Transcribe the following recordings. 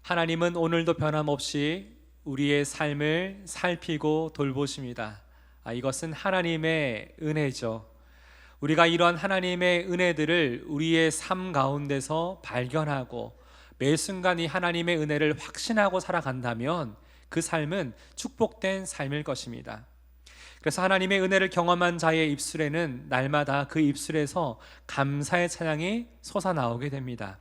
하나님은 오늘도 변함없이 우리의 삶을 살피고 돌보십니다. 이것은 하나님의 은혜죠. 우리가 이러한 하나님의 은혜들을 우리의 삶 가운데서 발견하고 매 순간 이 하나님의 은혜를 확신하고 살아간다면 그 삶은 축복된 삶일 것입니다. 그래서 하나님의 은혜를 경험한 자의 입술에는 날마다 그 입술에서 감사의 찬양이 솟아나오게 됩니다.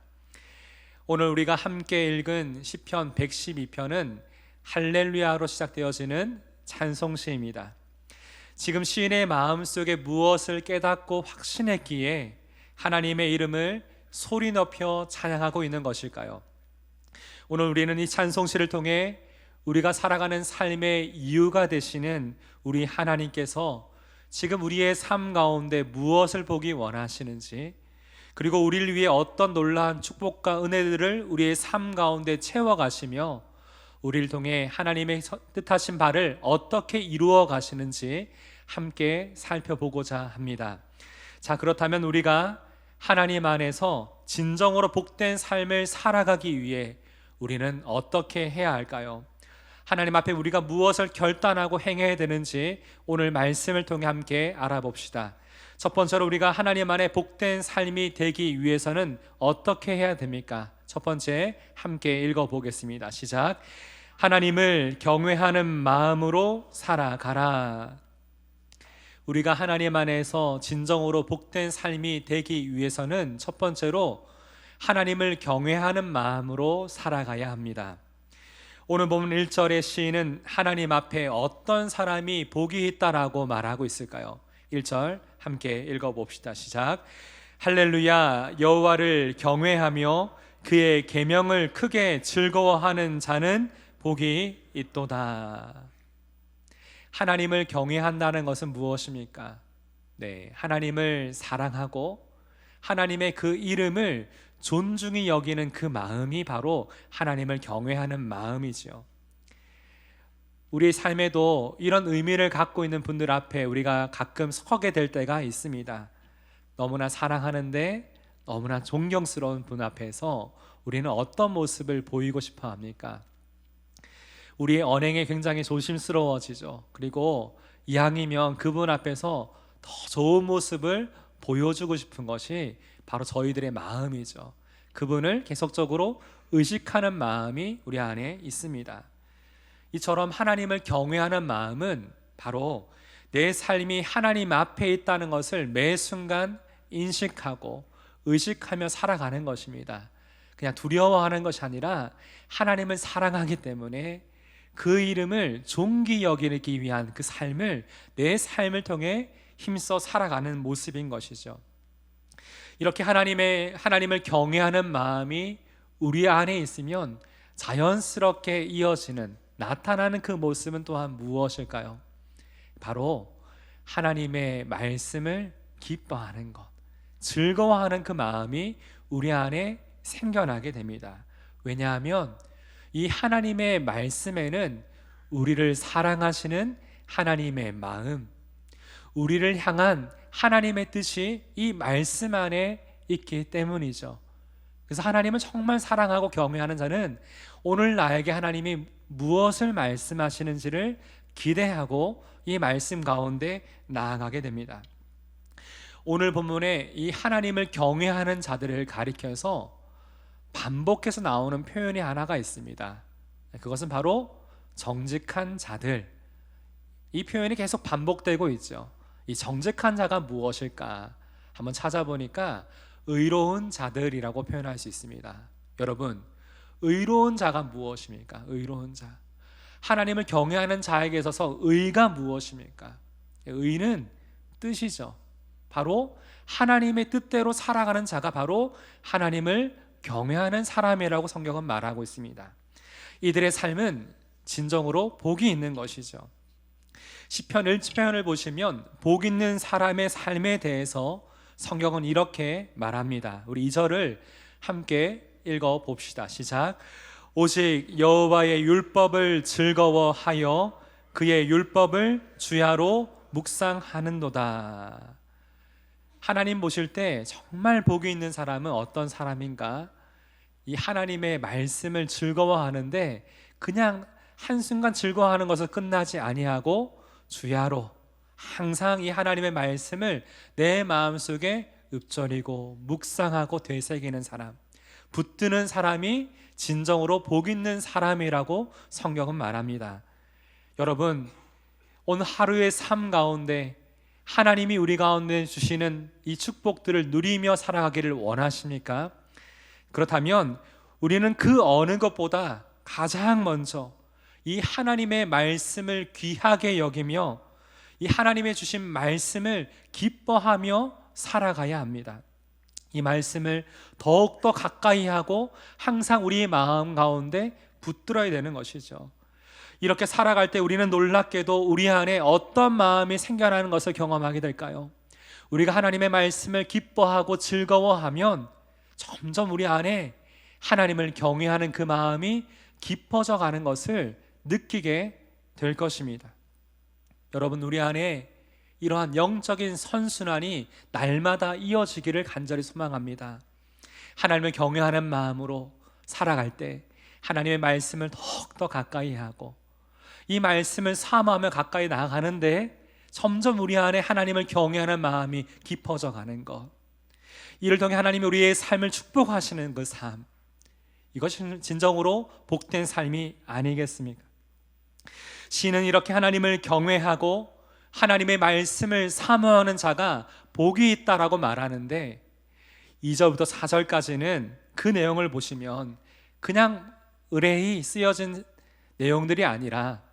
오늘 우리가 함께 읽은 시편 112편은 할렐루야로 시작되어지는 찬송시입니다. 지금 시인의 마음속에 무엇을 깨닫고 확신했기에 하나님의 이름을 소리 높여 찬양하고 있는 것일까요? 오늘 우리는 이 찬송시를 통해 우리가 살아가는 삶의 이유가 되시는 우리 하나님께서 지금 우리의 삶 가운데 무엇을 보기 원하시는지, 그리고 우리를 위해 어떤 놀라운 축복과 은혜들을 우리의 삶 가운데 채워가시며 우리를 통해 하나님의 뜻하신 바를 어떻게 이루어 가시는지 함께 살펴보고자 합니다. 자, 그렇다면 우리가 하나님 안에서 진정으로 복된 삶을 살아가기 위해 우리는 어떻게 해야 할까요? 하나님 앞에 우리가 무엇을 결단하고 행해야 되는지 오늘 말씀을 통해 함께 알아봅시다. 첫 번째로 우리가 하나님 안에 복된 삶이 되기 위해서는 어떻게 해야 됩니까? 첫 번째 함께 읽어보겠습니다. 시작. 하나님을 경외하는 마음으로 살아가라. 우리가 하나님 안에서 진정으로 복된 삶이 되기 위해서는 첫 번째로 하나님을 경외하는 마음으로 살아가야 합니다. 오늘 보면 1절의 시인은 하나님 앞에 어떤 사람이 복이 있다라고 말하고 있을까요? 1절 함께 읽어봅시다. 시작. 할렐루야, 여호와를 경외하며 그의 계명을 크게 즐거워하는 자는 복이 있도다. 하나님을 경외한다는 것은 무엇입니까? 하나님을 사랑하고 하나님의 그 이름을 존중히 여기는 그 마음이 바로 하나님을 경외하는 마음이지요. 우리 삶에도 이런 의미를 갖고 있는 분들 앞에 우리가 가끔 서게 될 때가 있습니다. 너무나 사랑하는데 너무나 존경스러운 분 앞에서 우리는 어떤 모습을 보이고 싶어 합니까? 우리의 언행이 굉장히 조심스러워지죠. 그리고 이왕이면 그분 앞에서 더 좋은 모습을 보여주고 싶은 것이 바로 저희들의 마음이죠. 그분을 계속적으로 의식하는 마음이 우리 안에 있습니다. 이처럼 하나님을 경외하는 마음은 바로 내 삶이 하나님 앞에 있다는 것을 매 순간 인식하고 의식하며 살아가는 것입니다. 그냥 두려워하는 것이 아니라 하나님을 사랑하기 때문에 그 이름을 존귀 여기기 위한 그 삶을 내 삶을 통해 힘써 살아가는 모습인 것이죠. 이렇게 하나님을 경외하는 마음이 우리 안에 있으면 자연스럽게 이어지는, 나타나는 그 모습은 또한 무엇일까요? 바로 하나님의 말씀을 기뻐하는 것, 즐거워하는 그 마음이 우리 안에 생겨나게 됩니다. 왜냐하면 이 하나님의 말씀에는 우리를 사랑하시는 하나님의 마음, 우리를 향한 하나님의 뜻이 이 말씀 안에 있기 때문이죠. 그래서 하나님을 정말 사랑하고 경외하는 자는 오늘 나에게 하나님이 무엇을 말씀하시는지를 기대하고 이 말씀 가운데 나아가게 됩니다. 오늘 본문에 이 하나님을 경외하는 자들을 가리켜서 반복해서 나오는 표현이 하나가 있습니다. 그것은 바로 정직한 자들. 이 표현이 계속 반복되고 있죠. 이 정직한 자가 무엇일까? 한번 찾아보니까 의로운 자들이라고 표현할 수 있습니다. 여러분, 의로운 자가 무엇입니까? 의로운 자. 하나님을 경외하는 자에게 있어서 의가 무엇입니까? 의는 뜻이죠. 바로 하나님의 뜻대로 살아가는 자가 바로 하나님을 경외하는 사람이라고 성경은 말하고 있습니다. 이들의 삶은 진정으로 복이 있는 것이죠. 시편 1편을 보시면 복 있는 사람의 삶에 대해서 성경은 이렇게 말합니다. 우리 2절을 함께 읽어봅시다. 시작. 오직 여호와의 율법을 즐거워하여 그의 율법을 주야로 묵상하는도다. 하나님 보실 때 정말 복이 있는 사람은 어떤 사람인가? 이 하나님의 말씀을 즐거워하는데 그냥 한순간 즐거워하는 것을 끝나지 아니하고 주야로 항상 이 하나님의 말씀을 내 마음속에 읊조리고 묵상하고 되새기는 사람, 붙드는 사람이 진정으로 복 있는 사람이라고 성경은 말합니다. 여러분, 오늘 하루의 삶 가운데 하나님이 우리 가운데 주시는 이 축복들을 누리며 살아가기를 원하십니까? 그렇다면 우리는 그 어느 것보다 가장 먼저 이 하나님의 말씀을 귀하게 여기며 이 하나님의 주신 말씀을 기뻐하며 살아가야 합니다. 이 말씀을 더욱더 가까이 하고 항상 우리의 마음 가운데 붙들어야 되는 것이죠. 이렇게 살아갈 때 우리는 놀랍게도 우리 안에 어떤 마음이 생겨나는 것을 경험하게 될까요? 우리가 하나님의 말씀을 기뻐하고 즐거워하면 점점 우리 안에 하나님을 경외하는 그 마음이 깊어져 가는 것을 느끼게 될 것입니다. 여러분, 우리 안에 이러한 영적인 선순환이 날마다 이어지기를 간절히 소망합니다. 하나님을 경외하는 마음으로 살아갈 때 하나님의 말씀을 더욱더 가까이 하고 이 말씀을 사모하며 가까이 나아가는데 점점 우리 안에 하나님을 경외하는 마음이 깊어져 가는 것, 이를 통해 하나님이 우리의 삶을 축복하시는 그 삶, 이것이 진정으로 복된 삶이 아니겠습니까? 시인은 이렇게 하나님을 경외하고 하나님의 말씀을 사모하는 자가 복이 있다라고 말하는데 2절부터 4절까지는 그 내용을 보시면 그냥 의뢰히 쓰여진 내용들이 아니라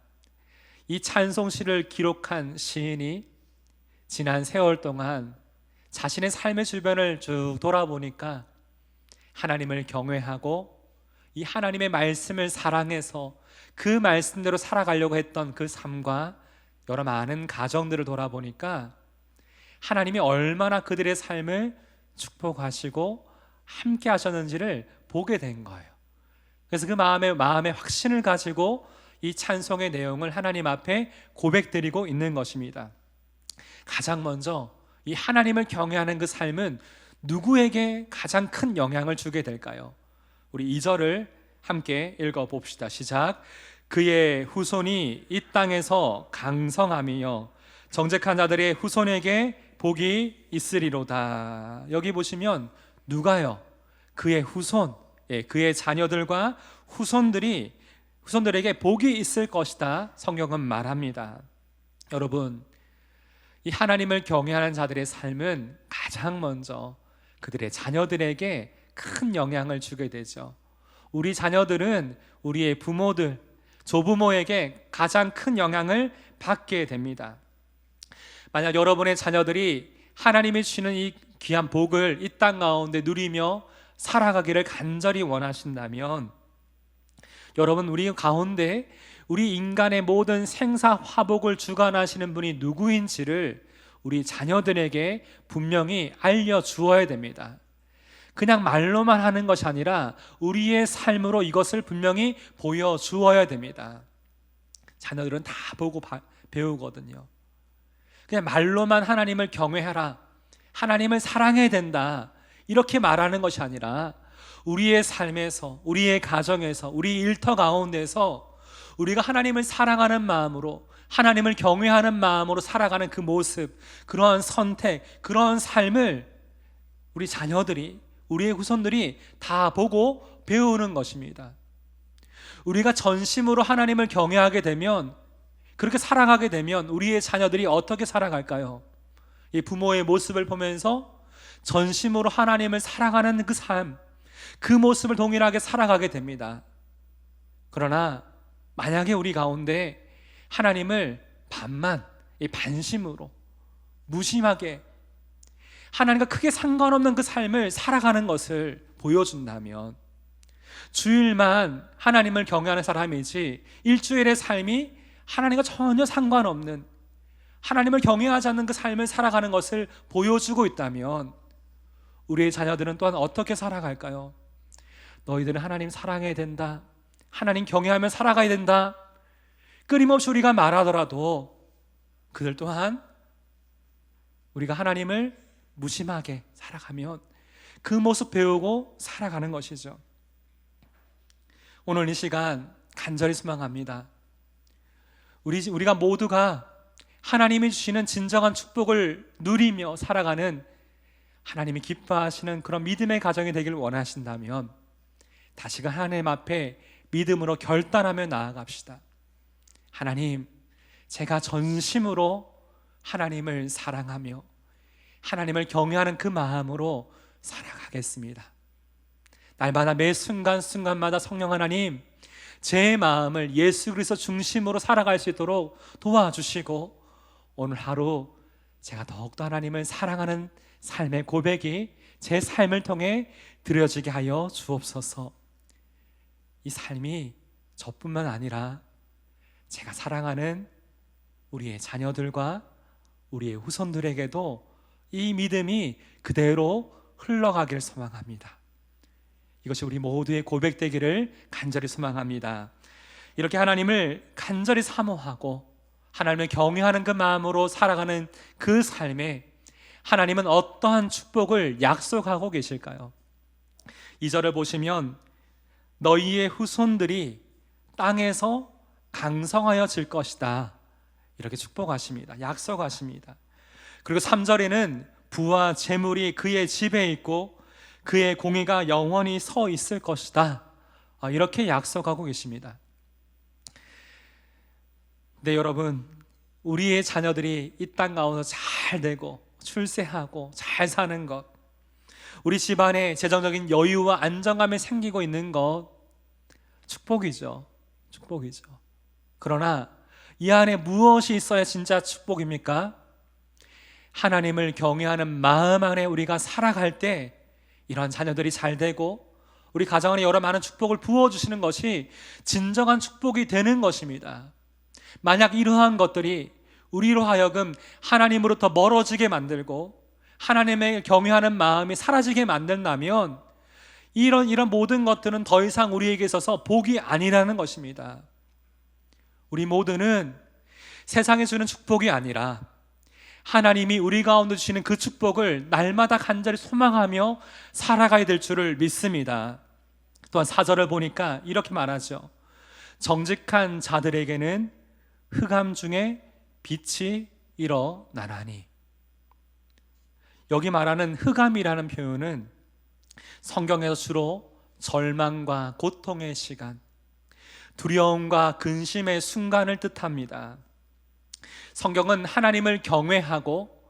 이 찬송시를 기록한 시인이 지난 세월 동안 자신의 삶의 주변을 쭉 돌아보니까 하나님을 경외하고 이 하나님의 말씀을 사랑해서 그 말씀대로 살아가려고 했던 그 삶과 여러 많은 가정들을 돌아보니까 하나님이 얼마나 그들의 삶을 축복하시고 함께 하셨는지를 보게 된 거예요. 그래서 그 마음의 확신을 가지고 이 찬송의 내용을 하나님 앞에 고백드리고 있는 것입니다. 가장 먼저 이 하나님을 경외하는 그 삶은 누구에게 가장 큰 영향을 주게 될까요? 우리 2절을 함께 읽어봅시다. 시작. 그의 후손이 이 땅에서 강성하며 정직한 자들의 후손에게 복이 있으리로다. 여기 보시면 누가요? 그의 후손, 그의 자녀들과 후손들에게 복이 있을 것이다. 성경은 말합니다. 여러분, 이 하나님을 경외하는 자들의 삶은 가장 먼저 그들의 자녀들에게 큰 영향을 주게 되죠. 우리 자녀들은 우리의 부모들, 조부모에게 가장 큰 영향을 받게 됩니다. 만약 여러분의 자녀들이 하나님이 주시는 이 귀한 복을 이 땅 가운데 누리며 살아가기를 간절히 원하신다면 여러분, 우리 가운데 우리 인간의 모든 생사 화복을 주관하시는 분이 누구인지를 우리 자녀들에게 분명히 알려주어야 됩니다. 그냥 말로만 하는 것이 아니라 우리의 삶으로 이것을 분명히 보여주어야 됩니다. 자녀들은 다 보고 배우거든요. 그냥 말로만 하나님을 경외하라, 하나님을 사랑해야 된다, 이렇게 말하는 것이 아니라 우리의 삶에서, 우리의 가정에서, 우리 일터 가운데서 우리가 하나님을 사랑하는 마음으로, 하나님을 경외하는 마음으로 살아가는 그 모습, 그러한 선택, 그러한 삶을 우리 자녀들이, 우리의 후손들이 다 보고 배우는 것입니다. 우리가 전심으로 하나님을 경외하게 되면, 그렇게 살아가게 되면 우리의 자녀들이 어떻게 살아갈까요? 이 부모의 모습을 보면서 전심으로 하나님을 사랑하는 그 삶, 그 모습을 동일하게 살아가게 됩니다. 그러나 만약에 우리 가운데 하나님을 반심으로 무심하게 하나님과 크게 상관없는 그 삶을 살아가는 것을 보여준다면, 주일만 하나님을 경외하는 사람이지 일주일의 삶이 하나님과 전혀 상관없는, 하나님을 경외하지 않는 그 삶을 살아가는 것을 보여주고 있다면 우리의 자녀들은 또한 어떻게 살아갈까요? 너희들은 하나님 사랑해야 된다, 하나님 경외하며 살아가야 된다, 끊임없이 우리가 말하더라도 그들 또한 우리가 하나님을 무심하게 살아가면 그 모습 배우고 살아가는 것이죠. 오늘 이 시간 간절히 소망합니다. 우리가 모두가 하나님이 주시는 진정한 축복을 누리며 살아가는, 하나님이 기뻐하시는 그런 믿음의 가정이 되길 원하신다면 다시금 하나님 앞에 믿음으로 결단하며 나아갑시다. 하나님, 제가 전심으로 하나님을 사랑하며 하나님을 경외하는 그 마음으로 살아가겠습니다. 날마다 매 순간순간마다 성령 하나님, 제 마음을 예수 그리스도 중심으로 살아갈 수 있도록 도와주시고, 오늘 하루 제가 더욱더 하나님을 사랑하는 삶의 고백이 제 삶을 통해 드려지게 하여 주옵소서. 이 삶이 저뿐만 아니라 제가 사랑하는 우리의 자녀들과 우리의 후손들에게도 이 믿음이 그대로 흘러가길 소망합니다. 이것이 우리 모두의 고백되기를 간절히 소망합니다. 이렇게 하나님을 간절히 사모하고 하나님을 경외하는 그 마음으로 살아가는 그 삶에 하나님은 어떠한 축복을 약속하고 계실까요? 2절을 보시면 너희의 후손들이 땅에서 강성하여질 것이다, 이렇게 축복하십니다. 약속하십니다. 그리고 3절에는 부와 재물이 그의 집에 있고 그의 공의가 영원히 서 있을 것이다, 이렇게 약속하고 계십니다. 네, 여러분, 우리의 자녀들이 이 땅 가운데 잘 되고 출세하고 잘 사는 것, 우리 집안에 재정적인 여유와 안정감이 생기고 있는 것, 축복이죠. 축복이죠. 그러나 이 안에 무엇이 있어야 진짜 축복입니까? 하나님을 경외하는 마음 안에 우리가 살아갈 때 이러한 자녀들이 잘 되고 우리 가정 안에 여러 많은 축복을 부어주시는 것이 진정한 축복이 되는 것입니다. 만약 이러한 것들이 우리로 하여금 하나님으로부터 멀어지게 만들고 하나님을 경외하는 마음이 사라지게 만든다면 이런 모든 것들은 더 이상 우리에게 있어서 복이 아니라는 것입니다. 우리 모두는 세상에 주는 축복이 아니라 하나님이 우리 가운데 주시는 그 축복을 날마다 간절히 소망하며 살아가야 될 줄을 믿습니다. 또한 4절을 보니까 이렇게 말하죠. 정직한 자들에게는 흑암 중에 빛이 일어나나니. 여기 말하는 흑암이라는 표현은 성경에서 주로 절망과 고통의 시간, 두려움과 근심의 순간을 뜻합니다. 성경은 하나님을 경외하고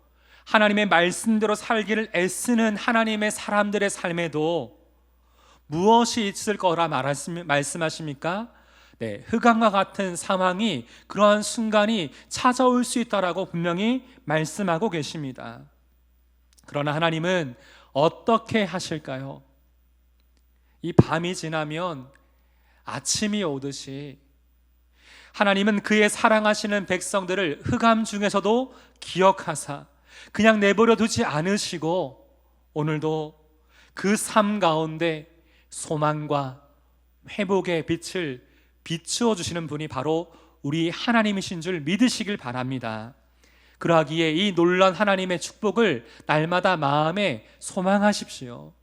하나님의 말씀대로 살기를 애쓰는 하나님의 사람들의 삶에도 무엇이 있을 거라 말씀하십니까? 네, 흑암과 같은 상황이, 그러한 순간이 찾아올 수 있다라고 분명히 말씀하고 계십니다. 그러나 하나님은 어떻게 하실까요? 이 밤이 지나면 아침이 오듯이 하나님은 그의 사랑하시는 백성들을 흑암 중에서도 기억하사 그냥 내버려 두지 않으시고 오늘도 그 삶 가운데 소망과 회복의 빛을 비추어 주시는 분이 바로 우리 하나님이신 줄 믿으시길 바랍니다. 그러하기에 이 놀라운 하나님의 축복을 날마다 마음에 소망하십시오.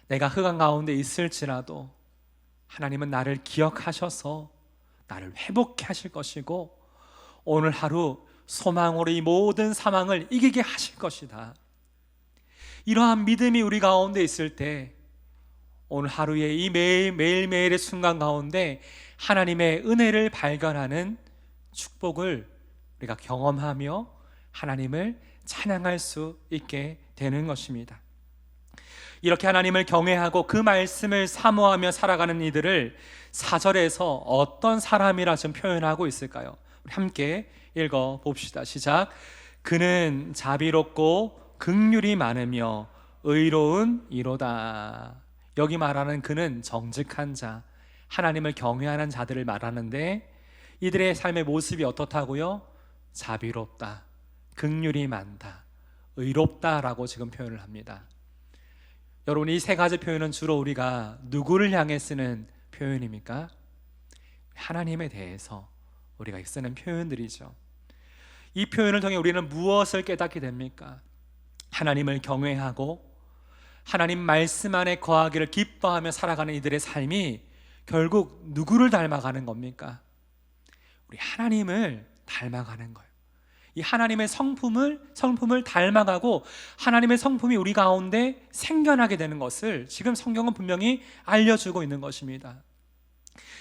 내가 흑암 가운데 있을지라도 하나님은 나를 기억하셔서 나를 회복케 하실 것이고 오늘 하루 소망으로 이 모든 상황을 이기게 하실 것이다. 이러한 믿음이 우리 가운데 있을 때 오늘 하루의 이 매일매일의 순간 가운데 하나님의 은혜를 발견하는 축복을 우리가 경험하며 하나님을 찬양할 수 있게 되는 것입니다. 이렇게 하나님을 경외하고 그 말씀을 사모하며 살아가는 이들을 4절에서 어떤 사람이라 좀 표현하고 있을까요? 우리 함께 읽어봅시다. 시작. 그는 자비롭고 긍휼이 많으며 의로운 이로다. 여기 말하는 그는 정직한 자, 하나님을 경외하는 자들을 말하는데 이들의 삶의 모습이 어떻다고요? 자비롭다, 긍휼이 많다, 의롭다라고 지금 표현을 합니다. 여러분, 이 세 가지 표현은 주로 우리가 누구를 향해 쓰는 표현입니까? 하나님에 대해서 우리가 쓰는 표현들이죠. 이 표현을 통해 우리는 무엇을 깨닫게 됩니까? 하나님을 경외하고 하나님 말씀 안에 거하기를 기뻐하며 살아가는 이들의 삶이 결국 누구를 닮아가는 겁니까? 우리 하나님을 닮아가는 거예요. 이 하나님의 성품을 닮아가고 하나님의 성품이 우리 가운데 생겨나게 되는 것을 지금 성경은 분명히 알려주고 있는 것입니다.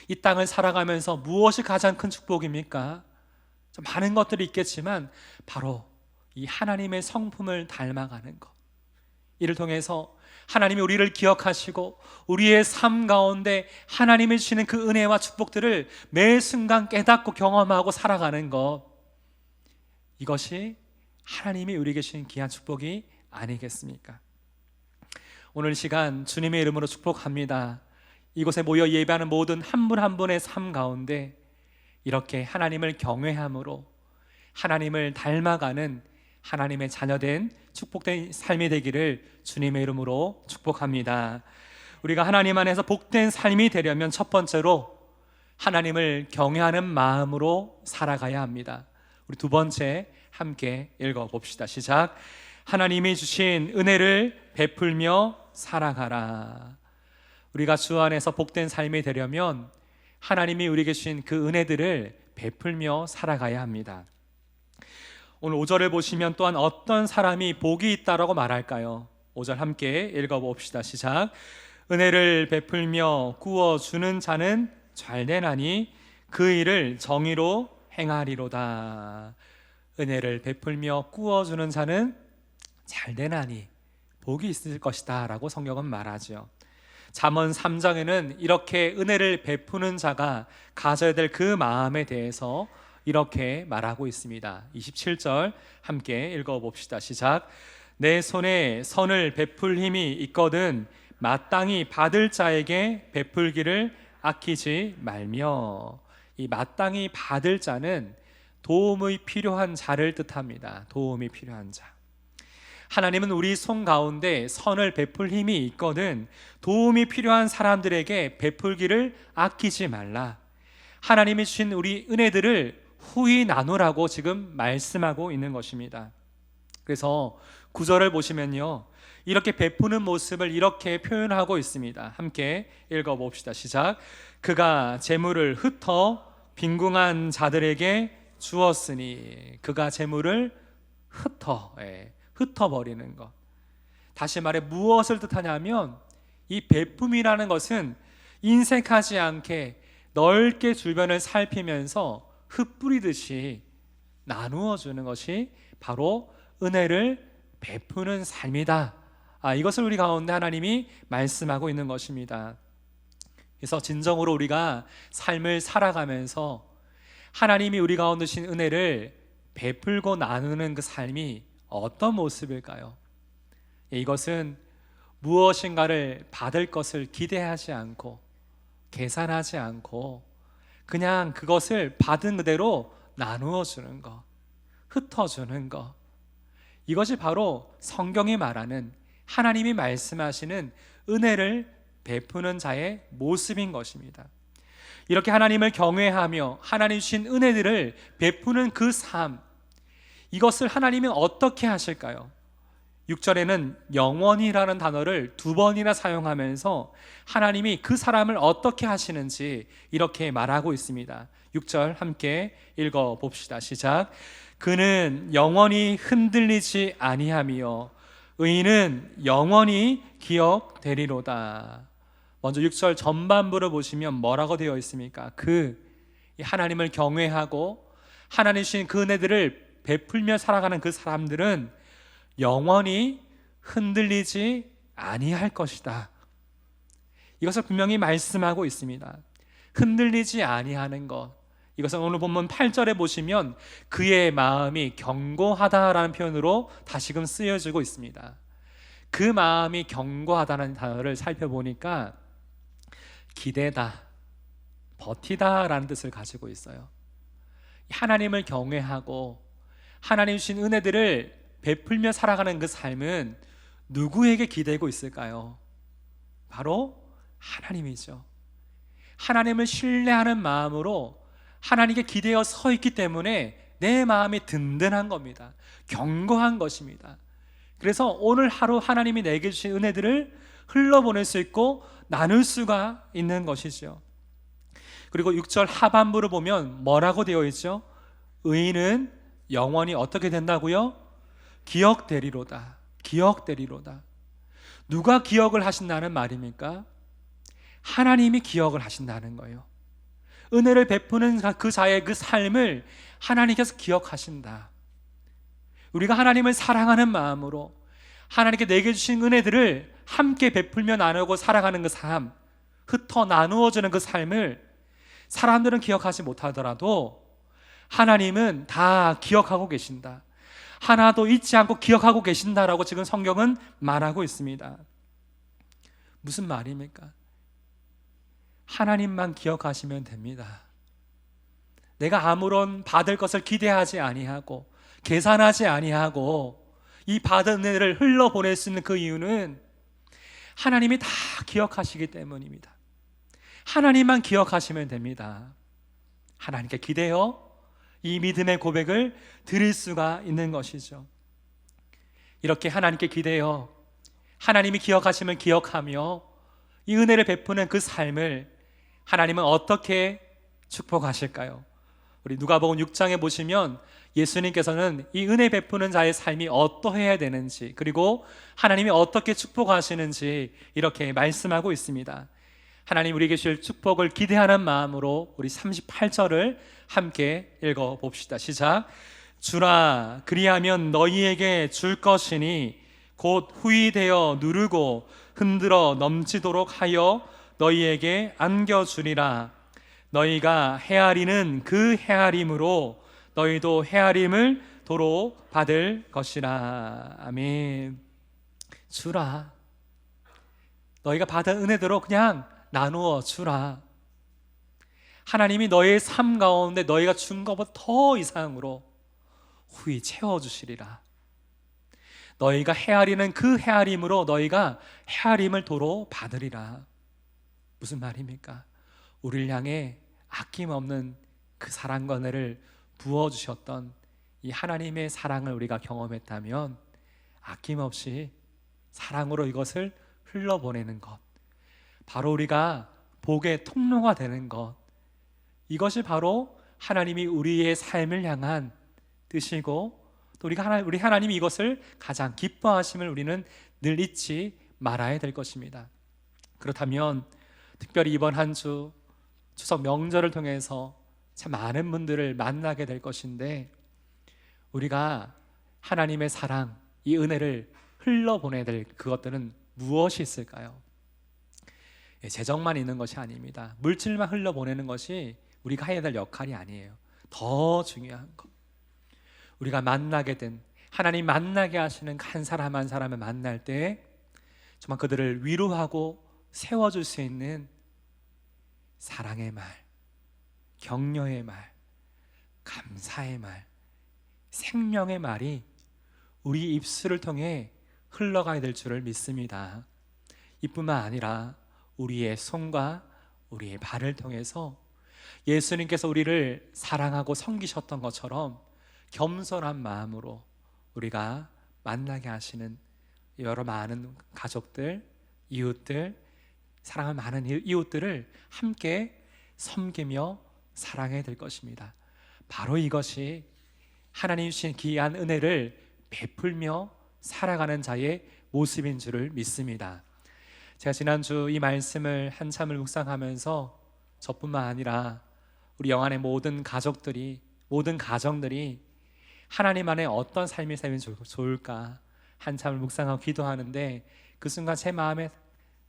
이 땅을 살아가면서 무엇이 가장 큰 축복입니까? 좀 많은 것들이 있겠지만 바로 이 하나님의 성품을 닮아가는 것, 이를 통해서 하나님이 우리를 기억하시고 우리의 삶 가운데 하나님이 주시는 그 은혜와 축복들을 매 순간 깨닫고 경험하고 살아가는 것, 이것이 하나님이 우리에게 주신 귀한 축복이 아니겠습니까? 오늘 시간 주님의 이름으로 축복합니다. 이곳에 모여 예배하는 모든 한 분 한 분의 삶 가운데 이렇게 하나님을 경외함으로 하나님을 닮아가는 하나님의 자녀된 축복된 삶이 되기를 주님의 이름으로 축복합니다. 우리가 하나님 안에서 복된 삶이 되려면 첫 번째로 하나님을 경외하는 마음으로 살아가야 합니다. 우리 두 번째 함께 읽어봅시다. 시작. 하나님이 주신 은혜를 베풀며 살아가라. 우리가 주 안에서 복된 삶이 되려면 하나님이 우리에게 주신 그 은혜들을 베풀며 살아가야 합니다. 오늘 5절을 보시면 또한 어떤 사람이 복이 있다라고 말할까요? 5절 함께 읽어봅시다. 시작. 은혜를 베풀며 구워주는 자는 잘되나니 그 일을 정의로 행하리로다. 은혜를 베풀며 구워주는 자는 잘되나니 복이 있을 것이다 라고 성경은 말하죠. 잠언 3장에는 이렇게 은혜를 베푸는 자가 가져야 될 그 마음에 대해서 이렇게 말하고 있습니다. 27절 함께 읽어봅시다. 시작. 내 손에 선을 베풀 힘이 있거든 마땅히 받을 자에게 베풀기를 아끼지 말며. 이 마땅히 받을 자는 도움이 필요한 자를 뜻합니다. 도움이 필요한 자. 하나님은 우리 손 가운데 선을 베풀 힘이 있거든 도움이 필요한 사람들에게 베풀기를 아끼지 말라. 하나님이 주신 우리 은혜들을 후히 나누라고 지금 말씀하고 있는 것입니다. 그래서 9절을 보시면요, 이렇게 베푸는 모습을 이렇게 표현하고 있습니다. 함께 읽어봅시다. 시작. 그가 재물을 흩어 빈궁한 자들에게 주었으니. 그가 재물을 흩어버리는 것. 다시 말해 무엇을 뜻하냐면 이 베품이라는 것은 인색하지 않게 넓게 주변을 살피면서 흩뿌리듯이 나누어 주는 것이 바로 은혜를 베푸는 삶이다. 이것을 우리 가운데 하나님이 말씀하고 있는 것입니다. 그래서 진정으로 우리가 삶을 살아가면서 하나님이 우리 가운데 주신 은혜를 베풀고 나누는 그 삶이 어떤 모습일까요? 이것은 무엇인가를 받을 것을 기대하지 않고 계산하지 않고 그냥 그것을 받은 그대로 나누어 주는 것, 흩어주는 것, 이것이 바로 성경이 말하는 하나님이 말씀하시는 은혜를 베푸는 자의 모습인 것입니다. 이렇게 하나님을 경외하며 하나님 주신 은혜들을 베푸는 그 삶, 이것을 하나님은 어떻게 하실까요? 6절에는 영원히라는 단어를 2번이나 사용하면서 하나님이 그 사람을 어떻게 하시는지 이렇게 말하고 있습니다. 6절 함께 읽어봅시다. 시작. 그는 영원히 흔들리지 아니하며 의인은 영원히 기억되리로다. 먼저 6절 전반부를 보시면 뭐라고 되어 있습니까? 하나님을 경외하고 하나님 주신 그 은혜들을 베풀며 살아가는 그 사람들은 영원히 흔들리지 아니할 것이다. 이것을 분명히 말씀하고 있습니다. 흔들리지 아니하는 것, 이것은 오늘 본문 8절에 보시면 그의 마음이 견고하다라는 표현으로 다시금 쓰여지고 있습니다. 그 마음이 견고하다는 단어를 살펴보니까 기대다, 버티다라는 뜻을 가지고 있어요. 하나님을 경외하고 하나님 주신 은혜들을 베풀며 살아가는 그 삶은 누구에게 기대고 있을까요? 바로 하나님이죠. 하나님을 신뢰하는 마음으로 하나님께 기대어 서 있기 때문에 내 마음이 든든한 겁니다. 견고한 것입니다. 그래서 오늘 하루 하나님이 내게 주신 은혜들을 흘러보낼 수 있고 나눌 수가 있는 것이죠. 그리고 6절 하반부를 보면 뭐라고 되어 있죠? 의인은 영원히 어떻게 된다고요? 기억되리로다. 기억되리로다. 누가 기억을 하신다는 말입니까? 하나님이 기억을 하신다는 거예요. 은혜를 베푸는 그 자의 그 삶을 하나님께서 기억하신다. 우리가 하나님을 사랑하는 마음으로 하나님께 내게 주신 은혜들을 함께 베풀며 나누고 살아가는 그 삶, 흩어 나누어지는 그 삶을 사람들은 기억하지 못하더라도 하나님은 다 기억하고 계신다. 하나도 잊지 않고 기억하고 계신다라고 지금 성경은 말하고 있습니다. 무슨 말입니까? 하나님만 기억하시면 됩니다. 내가 아무런 받을 것을 기대하지 아니하고 계산하지 아니하고 이 받은 은혜를 흘러보낼 수 있는 그 이유는 하나님이 다 기억하시기 때문입니다. 하나님만 기억하시면 됩니다. 하나님께 기대어 이 믿음의 고백을 드릴 수가 있는 것이죠. 이렇게 하나님께 기대어 하나님이 기억하시면 기억하며 이 은혜를 베푸는 그 삶을 하나님은 어떻게 축복하실까요? 우리 누가복음 6장에 보시면 예수님께서는 이 은혜 베푸는 자의 삶이 어떠해야 되는지, 그리고 하나님이 어떻게 축복하시는지 이렇게 말씀하고 있습니다. 하나님 우리에게 주실 축복을 기대하는 마음으로 우리 38절을 함께 읽어봅시다. 시작. 주라 그리하면 너희에게 줄 것이니 곧 후히되어 누르고 흔들어 넘치도록 하여 너희에게 안겨주리라. 너희가 헤아리는 그 헤아림으로 너희도 헤아림을 도로 받을 것이라. 아멘. 주라. 너희가 받은 은혜대로 그냥 나누어 주라. 하나님이 너의 삶 가운데 너희가 준 것보다 더 이상으로 후히 채워주시리라. 너희가 헤아리는 그 헤아림으로 너희가 헤아림을 도로 받으리라. 무슨 말입니까? 우리를 향해 아낌없는 그 사랑과 은혜를 부어주셨던 이 하나님의 사랑을 우리가 경험했다면 아낌없이 사랑으로 이것을 흘러보내는 것, 바로 우리가 복의 통로가 되는 것, 이것이 바로 하나님이 우리의 삶을 향한 뜻이고, 또 우리 하나님이 이것을 가장 기뻐하심을 우리는 늘 잊지 말아야 될 것입니다. 그렇다면 특별히 이번 한 주 추석 명절을 통해서 참 많은 분들을 만나게 될 것인데, 우리가 하나님의 사랑, 이 은혜를 흘러보내야 될 그것들은 무엇이 있을까요? 재정만 있는 것이 아닙니다. 물질만 흘러보내는 것이 우리가 해야 될 역할이 아니에요. 더 중요한 것, 우리가 만나게 된, 하나님 만나게 하시는 한 사람 한 사람을 만날 때 정말 그들을 위로하고 세워줄 수 있는 사랑의 말, 격려의 말, 감사의 말, 생명의 말이 우리 입술을 통해 흘러가야 될 줄을 믿습니다. 이뿐만 아니라 우리의 손과 우리의 발을 통해서 예수님께서 우리를 사랑하고 섬기셨던 것처럼 겸손한 마음으로 우리가 만나게 하시는 여러 많은 가족들, 이웃들, 사랑하는 많은 이웃들을 함께 섬기며 사랑해야 될 것입니다. 바로 이것이 하나님 주신 귀한 은혜를 베풀며 살아가는 자의 모습인 줄을 믿습니다. 제가 지난주 이 말씀을 한참을 묵상하면서 저뿐만 아니라 우리 영안의 모든 가족들이, 모든 가정들이 하나님 안에 어떤 삶이 살면 좋을까 한참을 묵상하고 기도하는데, 그 순간 제 마음에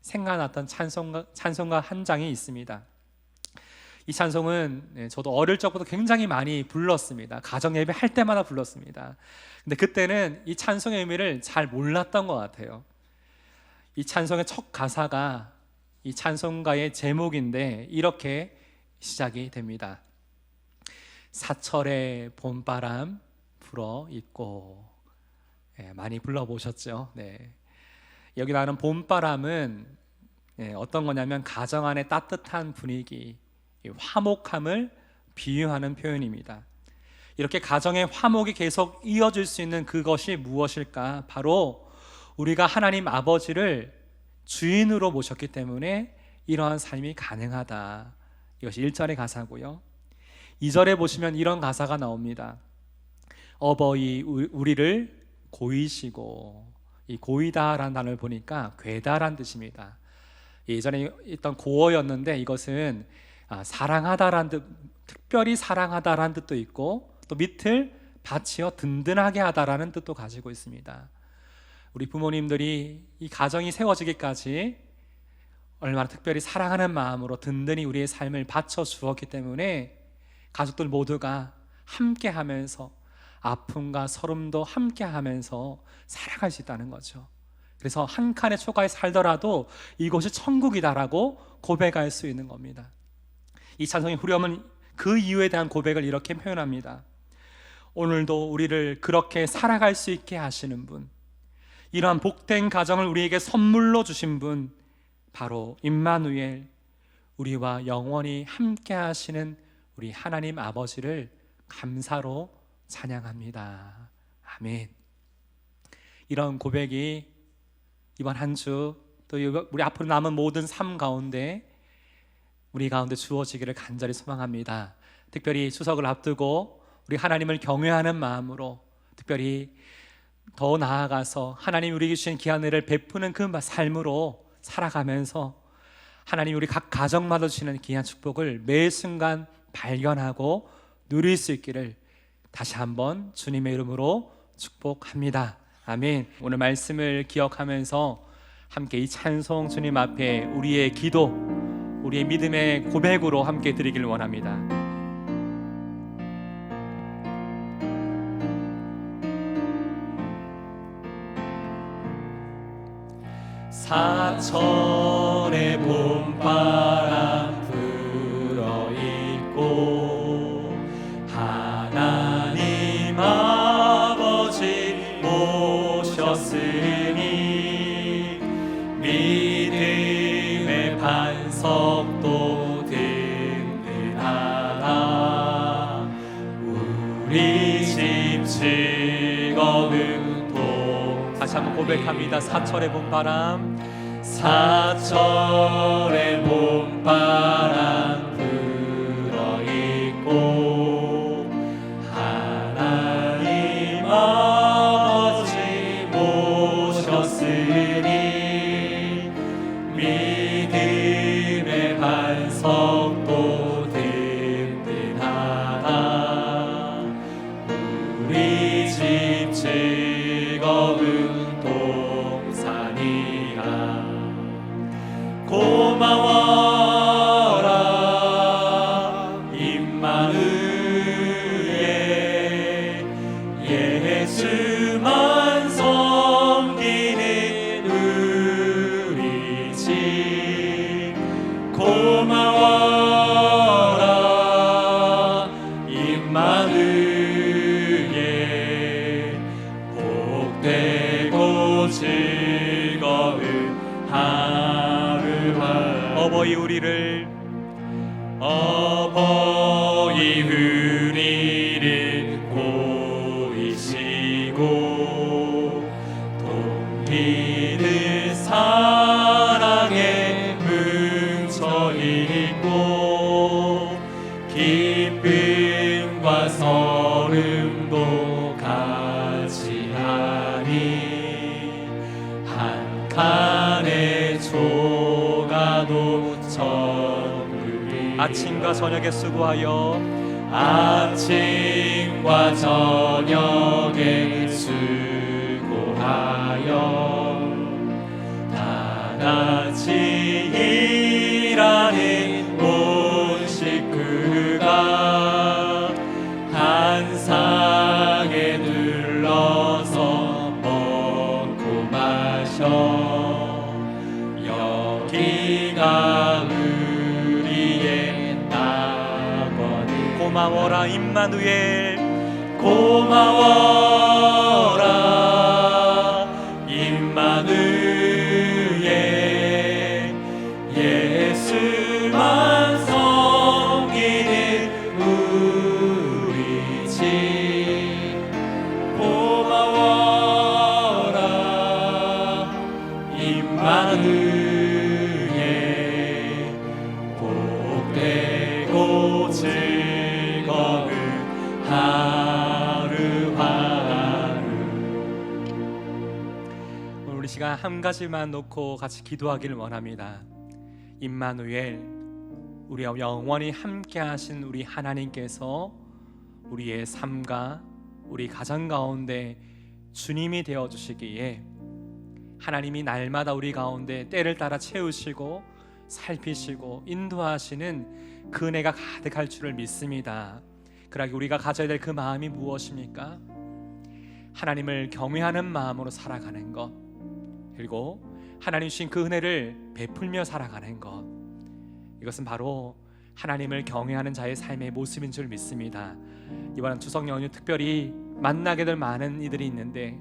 생각났던 찬송가 한 장이 있습니다. 이 찬송은 저도 어릴 적부터 굉장히 많이 불렀습니다. 가정 예배 할 때마다 불렀습니다. 근데 그때는 이 찬송의 의미를 잘 몰랐던 것 같아요. 이 찬송의 첫 가사가 이 찬송가의 제목인데 이렇게 시작이 됩니다. 사철의 봄바람 불어 있고. 많이 불러보셨죠? 네. 여기 나오는 봄바람은 어떤 거냐면 가정 안의 따뜻한 분위기, 화목함을 비유하는 표현입니다. 이렇게 가정의 화목이 계속 이어질 수 있는 그것이 무엇일까? 바로 우리가 하나님 아버지를 주인으로 모셨기 때문에 이러한 삶이 가능하다, 이것이 1절의 가사고요. 2절에 보시면 이런 가사가 나옵니다. 어버이 우리를 고이시고, 이 고이다라는 단어를 보니까 괴다란 뜻입니다. 예전에 있던 고어였는데 이것은 사랑하다라는 뜻, 특별히 사랑하다라는 뜻도 있고, 또 밑을 받치어 든든하게 하다라는 뜻도 가지고 있습니다. 우리 부모님들이 이 가정이 세워지기까지 얼마나 특별히 사랑하는 마음으로 든든히 우리의 삶을 바쳐 주었기 때문에 가족들 모두가 함께 하면서 아픔과 서름도 함께 하면서 살아갈 수 있다는 거죠. 그래서 한 칸의 초가에 살더라도 이곳이 천국이다라고 고백할 수 있는 겁니다. 이 찬송의 후렴은 그 이유에 대한 고백을 이렇게 표현합니다. 오늘도 우리를 그렇게 살아갈 수 있게 하시는 분, 이러한 복된 가정을 우리에게 선물로 주신 분, 바로 임마누엘, 우리와 영원히 함께 하시는 우리 하나님 아버지를 감사로 찬양합니다. 아멘. 이런 고백이 이번 한 주, 또 우리 앞으로 남은 모든 삶 가운데 우리 가운데 주어지기를 간절히 소망합니다. 특별히 추석을 앞두고 우리 하나님을 경외하는 마음으로, 특별히 더 나아가서 하나님 우리에게 주신 귀한 은혜를 베푸는 그 삶으로 살아가면서 하나님 우리 각 가정마다 주시는 귀한 축복을 매 순간 발견하고 누릴 수 있기를 다시 한번 주님의 이름으로 축복합니다. 아멘. 오늘 말씀을 기억하면서 함께 이 찬송 주님 앞에 우리의 기도, 우리의 믿음의 고백으로 함께 드리길 원합니다. 사천의 봄바람 불어있고 하나님 아버지 모셨으니 믿음의 반석도 든든하다. 우리 집 즐거운 동. 다시 한번 고백합니다. 사철의 봄바람, 사철의 봄바람 불어있고 하나님 아버지 모셨으니 믿음의 반석도 든든하다. 우리 집 즐거운 동산이라. 고마워라 임마누엘, 예수만 섬기는 우리 집. 고마워라 임마누엘, 복되고 즐거운 어버이 우리를, 어버이 우리를 보이시고 동리를 사랑에 뭉쳐있고 기쁨과 서름도 같이 하니 한 칸의 조가도 천국이. 아침과 저녁에 수고하여, 아침과 저녁에 수고하여 다 같이 일하는 온 식구가 한 상에 눌러서 먹고 마셔. 여기가 우리의 낙원이. 고마워라 임마누엘, 고마워라 임마누엘, 예수만 섬기는 우리 집. 고마워라 임마누엘, 복된 시간 한 가지만 놓고 같이 기도하기를 원합니다. 임마누엘, 우리와 영원히 함께 하신 우리 하나님께서 우리의 삶과 우리 가정 가운데 주님이 되어 주시기에 하나님이 날마다 우리 가운데 때를 따라 채우시고 살피시고 인도하시는 그 은혜가 가득할 줄을 믿습니다. 그러기 우리가 가져야 될 그 마음이 무엇입니까? 하나님을 경외하는 마음으로 살아가는 것, 그리고 하나님 주신 그 은혜를 베풀며 살아가는 것, 이것은 바로 하나님을 경외하는 자의 삶의 모습인 줄 믿습니다. 이번 추석 연휴 특별히 만나게 될 많은 이들이 있는데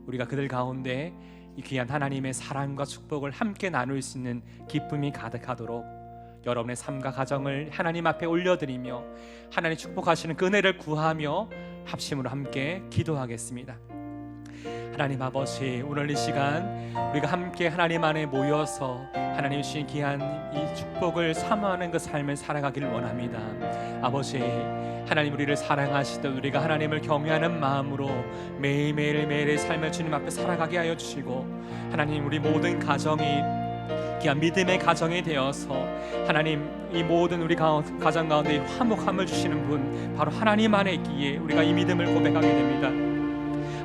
우리가 그들 가운데 이 귀한 하나님의 사랑과 축복을 함께 나눌 수 있는 기쁨이 가득하도록 여러분의 삶과 가정을 하나님 앞에 올려드리며 하나님 축복하시는 그 은혜를 구하며 합심으로 함께 기도하겠습니다. 하나님 아버지, 오늘 이 시간 우리가 함께 하나님 안에 모여서 하나님 주신 귀한 이 축복을 사모하는 그 삶을 살아가기를 원합니다. 아버지, 하나님 우리를 사랑하시듯 우리가 하나님을 경외하는 마음으로 매일매일의 삶을 주님 앞에 살아가게 하여 주시고, 하나님 우리 모든 가정이 귀한 믿음의 가정이 되어서 하나님 이 모든 우리 가정 가운데 화목함을 주시는 분 바로 하나님 안에 있기에 우리가 이 믿음을 고백하게 됩니다.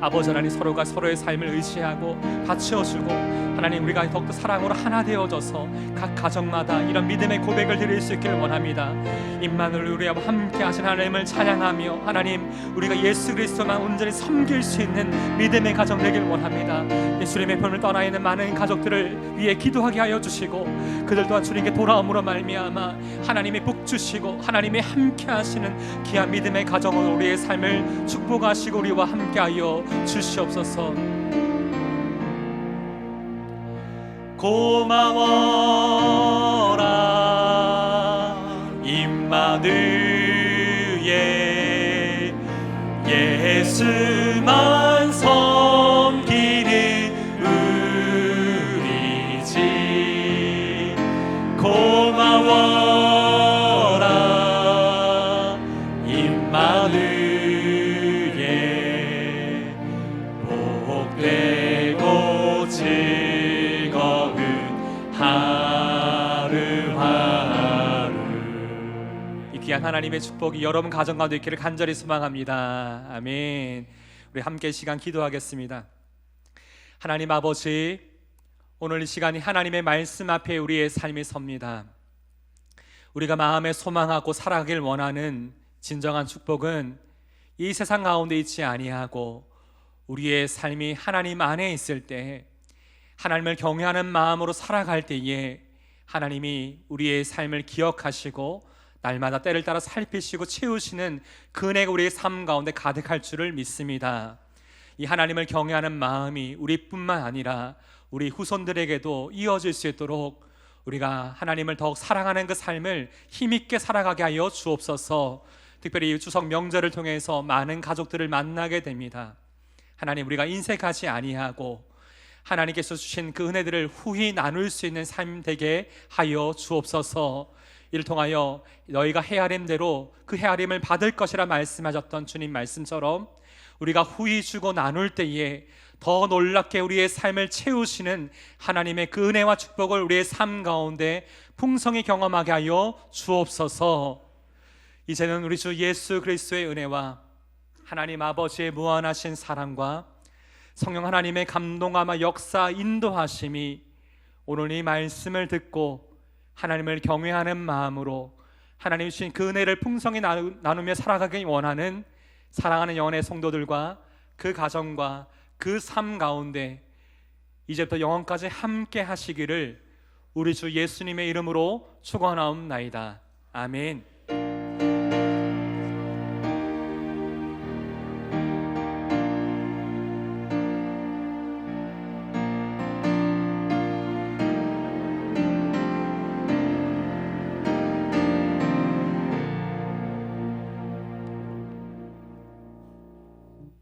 아버지 하나님, 서로가 서로의 삶을 의지하고 받쳐주고 하나님 우리가 더욱더 사랑으로 하나 되어져서 각 가정마다 이런 믿음의 고백을 드릴 수 있기를 원합니다. 임마누엘, 우리와 함께 하신 하나님을 찬양하며 하나님 우리가 예수 그리스도만 온전히 섬길 수 있는 믿음의 가정 되길 원합니다. 예수님의 편을 떠나 있는 많은 가족들을 위해 기도하게 하여 주시고 그들 또한 주님께 돌아옴으로 말미암아 하나님이 복 주시고 하나님이 함께 하시는 귀한 믿음의 가정으로 우리의 삶을 축복하시고 우리와 함께 하여 주시옵소서. 고마워라 임마누엘, 예수만 섬기는 우리 집. 고마워라 임마누엘, 복되고 즐거운 하루하루. 이 귀한 하나님의 축복이 여러분 가정 가운데 있기를 간절히 소망합니다. 아멘. 우리 함께 시간 기도하겠습니다. 하나님 아버지, 오늘 이 시간이 하나님의 말씀 앞에 우리의 삶이 섭니다. 우리가 마음에 소망하고 살아가길 원하는 진정한 축복은 이 세상 가운데 있지 아니하고 우리의 삶이 하나님 안에 있을 때, 하나님을 경외하는 마음으로 살아갈 때에 하나님이 우리의 삶을 기억하시고 날마다 때를 따라 살피시고 채우시는 그 은혜가 우리의 삶 가운데 가득할 줄을 믿습니다. 이 하나님을 경외하는 마음이 우리뿐만 아니라 우리 후손들에게도 이어질 수 있도록 우리가 하나님을 더욱 사랑하는 그 삶을 힘있게 살아가게 하여 주옵소서. 특별히 이 추석 명절을 통해서 많은 가족들을 만나게 됩니다. 하나님, 우리가 인색하지 아니하고 하나님께서 주신 그 은혜들을 후히 나눌 수 있는 삶 되게 하여 주옵소서. 이를 통하여 너희가 헤아림대로 그 헤아림을 받을 것이라 말씀하셨던 주님 말씀처럼 우리가 후히 주고 나눌 때에 더 놀랍게 우리의 삶을 채우시는 하나님의 그 은혜와 축복을 우리의 삶 가운데 풍성히 경험하게 하여 주옵소서. 이제는 우리 주 예수 그리스도의 은혜와 하나님 아버지의 무한하신 사랑과 성령 하나님의 감동하며 역사 인도하심이 오늘 이 말씀을 듣고 하나님을 경외하는 마음으로 하나님 주신 그 은혜를 풍성히 나누며 살아가기 원하는 사랑하는 영혼의 성도들과 그 가정과 그 삶 가운데 이제부터 영원까지 함께 하시기를 우리 주 예수님의 이름으로 축원하옵나이다. 아멘.